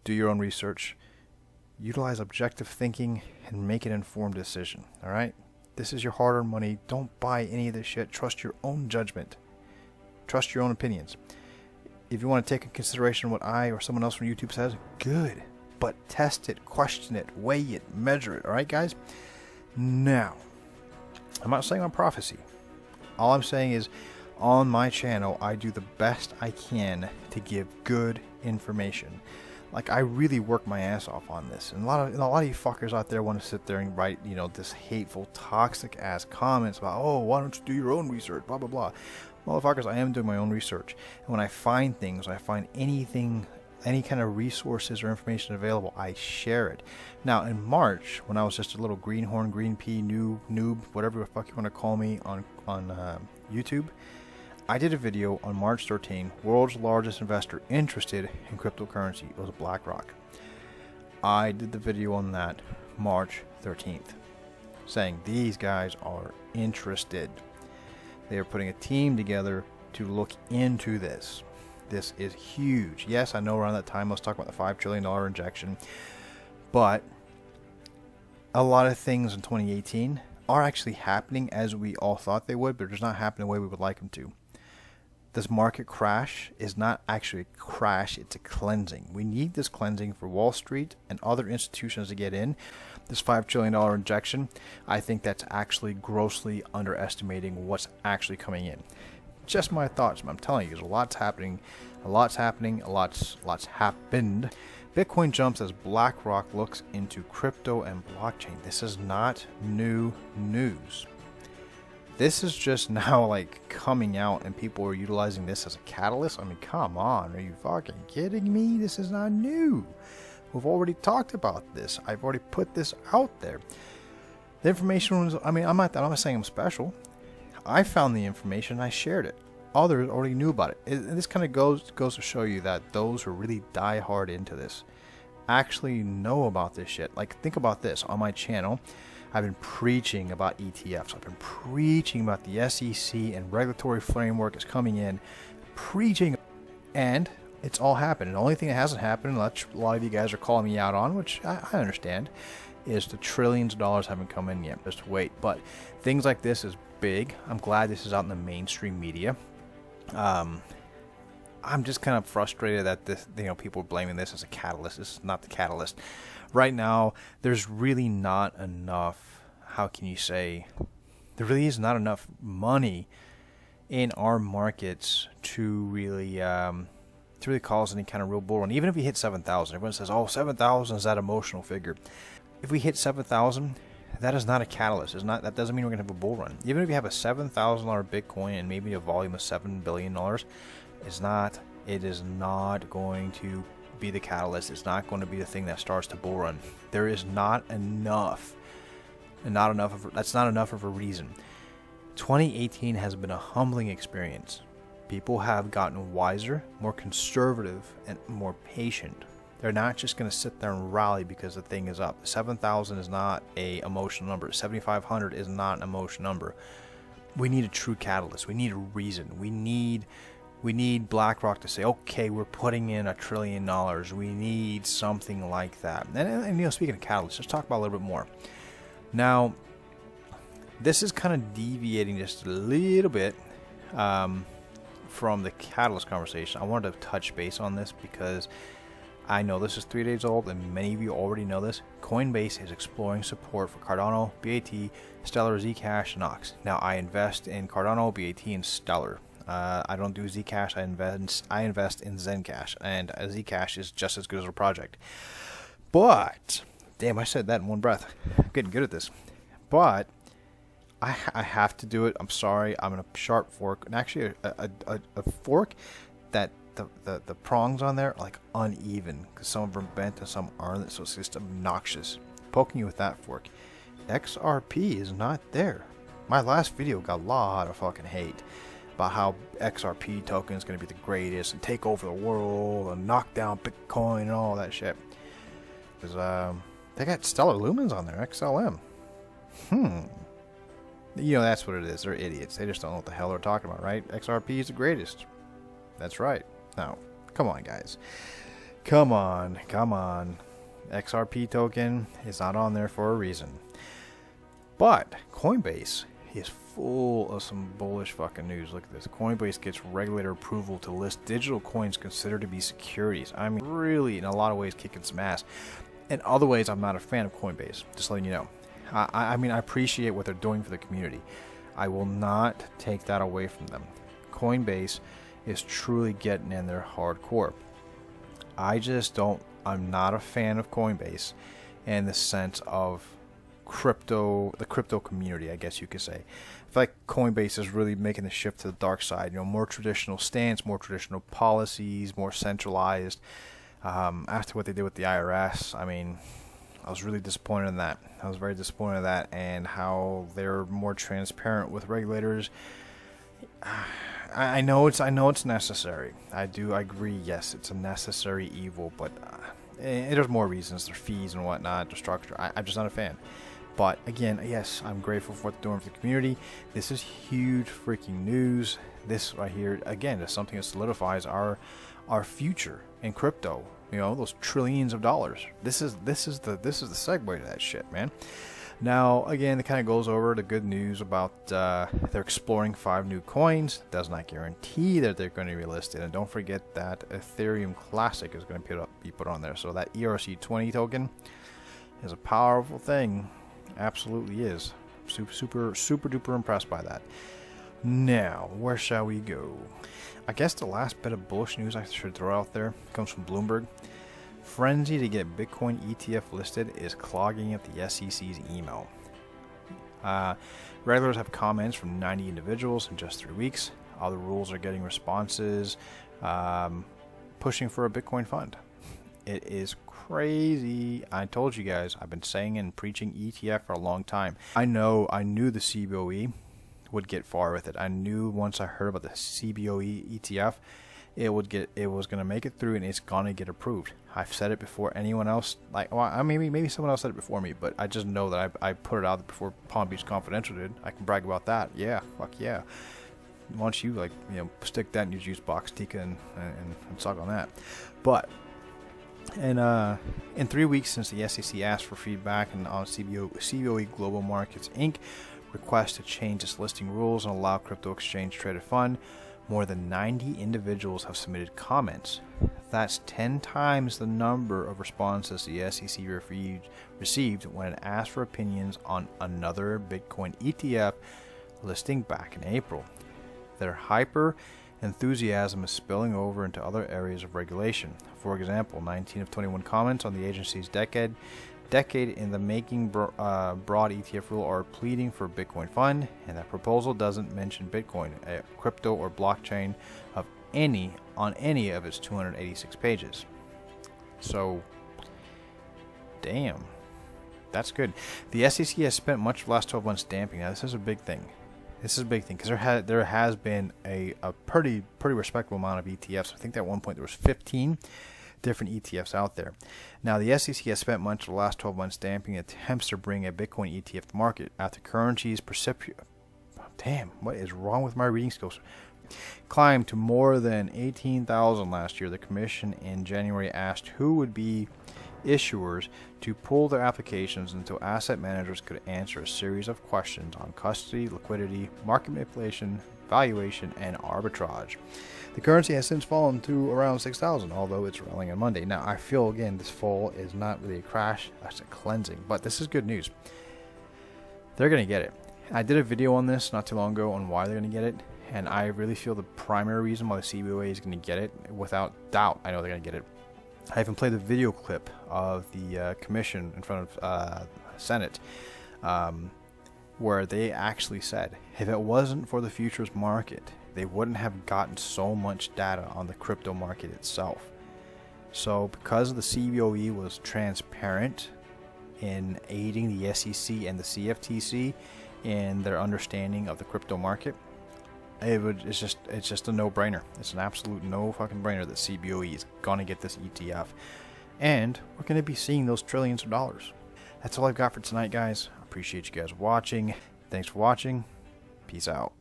do your own research, utilize objective thinking, and make an informed decision. All right? This is your hard-earned money. Don't buy any of this shit. Trust your own judgment. Trust your own opinions. If you want to take into consideration what I or someone else from YouTube says, good. But test it, question it, weigh it, measure it. All right, guys? Now, I'm not saying I'm prophecy. All I'm saying is, on my channel, I do the best I can to give good information. Like, I really work my ass off on this. And a lot of you fuckers out there want to sit there and write, you know, this hateful, toxic ass comments about, oh, why don't you do your own research, blah, blah, blah. Motherfuckers, I am doing my own research. And when I find things, I find anything, any kind of resources or information available, I share it. Now, in March, when I was just a little greenhorn, green pea, noob, whatever the fuck you want to call me on YouTube, I did a video on March 13, world's largest investor interested in cryptocurrency. It was BlackRock. I did the video on that March 13th, saying these guys are interested. They are putting a team together to look into this. This is huge. Yes, I know around that time I was talking about the $5 trillion injection, but a lot of things in 2018 are actually happening as we all thought they would, but they're just not happening the way we would like them to. This market crash is not actually a crash, it's a cleansing. We need this cleansing for Wall Street and other institutions to get in. This $5 trillion injection, I think that's actually grossly underestimating what's actually coming in. Just my thoughts, but I'm telling you, there's a lot's happening, a lot's happened. Bitcoin jumps as BlackRock looks into crypto and blockchain. This is not new news. This is just now like coming out and people are utilizing this as a catalyst. I mean, come on, are you fucking kidding me? This is not new. We've already talked about this. I've already put this out there. The information was, I mean, I'm not saying I'm special. I found the information, I shared it. Others already knew about it. And this kind of goes to show you that those who really die hard into this actually know about this shit. Like, think about this. On my channel, I've been preaching about ETFs. I've been preaching about the SEC and regulatory framework is coming in. Preaching. And it's all happened. And the only thing that hasn't happened, which a lot of you guys are calling me out on, which I understand, is the trillions of dollars haven't come in yet. Just wait. But things like this is big. I'm glad this is out in the mainstream media. I'm just kind of frustrated that this, people are blaming this as a catalyst. This is not the catalyst. Right now, there's really not enough, how can you say, there really is not enough money in our markets to really cause any kind of real bull run. Even if we hit 7,000, everyone says, oh, 7,000 is that emotional figure. If we hit 7,000, that is not a catalyst. That doesn't mean we're going to have a bull run. Even if you have a $7,000 Bitcoin and maybe a volume of $7 billion, it is not going to be the catalyst. It's not going to be the thing that starts to bull run. There is not enough, that's not enough of a reason. 2018 has been a humbling experience. People have gotten wiser, more conservative, and more patient. They're not just going to sit there and rally because the thing is up. 7,000 is not a emotional number. 7,500 is not an emotional number. We need a true catalyst. We need a reason. We need BlackRock to say, okay, we're putting in $1 trillion. We need something like that. And speaking of catalysts, let's talk about a little bit more. Now, this is kind of deviating just a little bit from the catalyst conversation. I wanted to touch base on this because I know this is 3 days old, and many of you already know this. CoinBase is exploring support for Cardano, BAT, Stellar, Zcash, and Nox. Now, I invest in Cardano, BAT, and Stellar. I don't do Zcash. I invest in Zencash, and Zcash is just as good as a project. But, damn, I said that in one breath. I'm getting good at this. But I have to do it. I'm sorry. I'm in a sharp fork, and actually a fork that the prongs on there are like uneven because some of them are bent and some aren't, so it's just obnoxious poking you with that fork. XRP is not there. My last video got a lot of fucking hate about how XRP token is going to be the greatest and take over the world and knock down Bitcoin and all that shit. Because they got Stellar Lumens on there, XLM. That's what it is. They're idiots. They just don't know what the hell they're talking about, right? XRP is the greatest. That's right. Now, come on, guys. Come on. XRP token is not on there for a reason. But CoinBase is full of some bullish fucking news. Look at this. CoinBase gets regulator approval to list digital coins considered to be securities. I mean, really, in a lot of ways, kicking some ass. In other ways, I'm not a fan of CoinBase. Just letting you know. I mean, I appreciate what they're doing for the community. I will not take that away from them. CoinBase is truly getting in there hardcore. I'm not a fan of CoinBase in the sense of the crypto community, I guess you could say. I feel like Coinbase is really making the shift to the dark side. More traditional stance, more traditional policies, more centralized. After what they did with the IRS, I mean, I was really disappointed in that. I was very disappointed in that, and how they're more transparent with regulators. I know it's necessary. I agree. Yes, it's a necessary evil, but there's more reasons. Their fees and whatnot, the structure. I'm just not a fan. But again, yes, I'm grateful for what they're doing for the community. This is huge freaking news. This right here, again, is something that solidifies our future in crypto. Those trillions of dollars. This is the segue to that shit, man. Now, again, it kind of goes over the good news about they're exploring 5 new coins. Does not guarantee that they're going to be listed. And don't forget that Ethereum Classic is going to be put on there. So that ERC20 token is a powerful thing. Absolutely is. Super duper impressed by that. Now, where shall we go? I guess the last bit of bullish news I should throw out there comes from Bloomberg. Frenzy to get Bitcoin ETF listed is clogging up the SEC's email. Regulators have comments from 90 individuals in just 3 weeks. Other rules are getting responses, pushing for a Bitcoin fund. It is crazy. I told you guys, I've been saying and preaching ETF for a long time. I knew the CBOE would get far with it. I knew once I heard about the CBOE ETF, it was going to make it through, and it's going to get approved. I've said it before anyone else, maybe someone else said it before me, but I just know that I put it out before Palm Beach Confidential did. I can brag about that. Yeah, fuck yeah. Why don't you stick that in your juice box, Tika, and suck on that. But in 3 weeks since the SEC asked for feedback on CBOE Global Markets Inc. request to change its listing rules and allow crypto exchange traded fund, more than 90 individuals have submitted comments. That's 10 times the number of responses the SEC received when it asked for opinions on another Bitcoin ETF listing back in April. Their hyper enthusiasm is spilling over into other areas of regulation. For example, 19 of 21 comments on the agency's decade in the making broad ETF rule are pleading for Bitcoin fund, and that proposal doesn't mention Bitcoin, a crypto or blockchain on any of its 286 pages. So, damn, that's good. The SEC has spent much of the last 12 months damping. Now, this is a big thing. Because there has been a pretty respectable amount of ETFs. I think that at one point there was 15 different ETFs out there. Now, the SEC has spent much of the last 12 months damping attempts to bring a Bitcoin ETF to market after currency's damn, what is wrong with my reading skills? Climbed to more than 18,000 last year. The commission in January asked who would be issuers to pull their applications until asset managers could answer a series of questions on custody, liquidity, market manipulation, valuation, and arbitrage. The currency has since fallen to around 6,000, although it's rallying on Monday. Now, I feel, again, this fall is not really a crash, it's a cleansing, but this is good news. They're going to get it. I did a video on this not too long ago on why they're going to get it, and I really feel the primary reason why the CBOE is going to get it, without doubt, I know they're going to get it. I even played the video clip of the commission in front of Senate, where they actually said if it wasn't for the futures market, they wouldn't have gotten so much data on the crypto market itself. So because the CBOE was transparent in aiding the SEC and the CFTC in their understanding of the crypto market, it's just a no-brainer. It's an absolute no fucking brainer that CBOE is gonna get this ETF, and we're gonna be seeing those trillions of dollars. That's all I've got for tonight, guys. I appreciate you guys watching. Thanks for watching. Peace out.